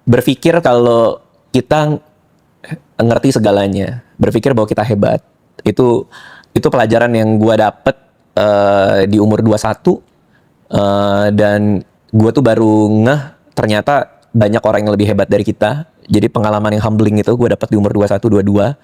berpikir kalau kita ngerti segalanya, berpikir bahwa kita hebat. Itu pelajaran yang gue dapet di umur 21, dan gue tuh baru ngeh ternyata banyak orang yang lebih hebat dari kita. Jadi pengalaman yang humbling itu gue dapet di umur 21, 22.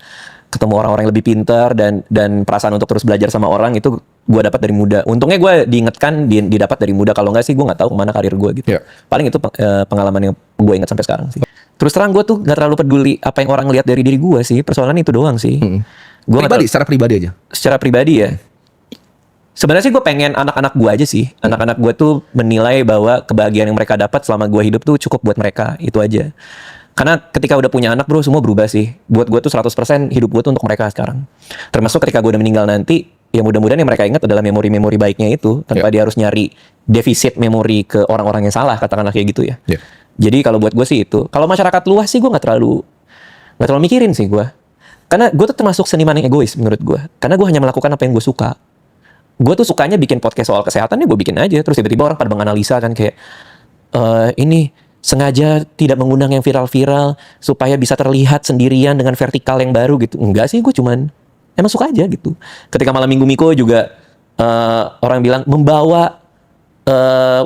Ketemu orang-orang yang lebih pintar dan perasaan untuk terus belajar sama orang itu gue dapat dari muda. Untungnya gue diingatkan, didapat dari muda. Kalau nggak sih gue nggak tahu kemana karir gue gitu. Yeah. Paling itu pengalaman yang gue ingat sampai sekarang sih. Terus terang gue tuh nggak terlalu peduli apa yang orang lihat dari diri gue sih. Persoalan itu doang sih. Gua Secara pribadi aja. Secara pribadi ya. Sebenarnya sih gue pengen anak-anak gue aja sih. Anak-anak gue tuh menilai bahwa kebahagiaan yang mereka dapat selama gue hidup tuh cukup buat mereka. Itu aja. Karena ketika udah punya anak bro, semua berubah sih. Buat gue tuh 100% hidup gue tuh untuk mereka sekarang. Termasuk ketika gue udah meninggal nanti, ya mudah-mudahan yang mereka ingat adalah memori-memori baiknya itu. Tanpa dia harus nyari defisit memori ke orang-orang yang salah, katakanlah kayak gitu ya. Jadi kalau buat gue sih itu. Kalau masyarakat luas sih gue gak terlalu mikirin sih gue. Karena gue tuh termasuk seniman yang egois menurut gue. Karena gue hanya melakukan apa yang gue suka. Gue tuh sukanya bikin podcast soal kesehatan ya gue bikin aja. Terus tiba-tiba orang pada menganalisa kan kayak, ini sengaja tidak mengundang yang viral-viral supaya bisa terlihat sendirian dengan vertikal yang baru gitu. Enggak sih, gue cuman emang suka aja gitu. Ketika Malam Minggu Miko juga orang bilang membawa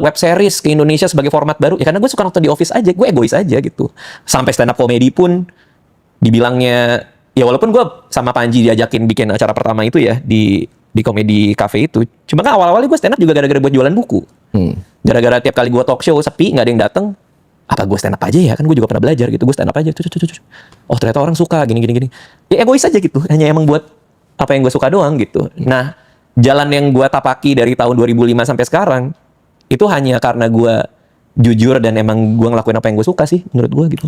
web series ke Indonesia sebagai format baru. Ya karena gue suka nonton di Office aja, gue egois aja gitu. Sampai stand up comedy pun dibilangnya, ya walaupun gue sama Panji diajakin bikin acara pertama itu ya di Comedy Cafe itu. Cuma kan awal-awalnya gue stand up juga gara-gara buat jualan buku. Gara-gara tiap kali gue talk show sepi, nggak ada yang datang. Apa gue stand up aja ya? Kan gue juga pernah belajar gitu. Gue stand up aja. Oh ternyata orang suka gini. Ya egois aja gitu. Hanya emang buat apa yang gue suka doang gitu. Nah, jalan yang gue tapaki dari tahun 2005 sampai sekarang, itu hanya karena gue jujur dan emang gue ngelakuin apa yang gue suka sih menurut gue gitu.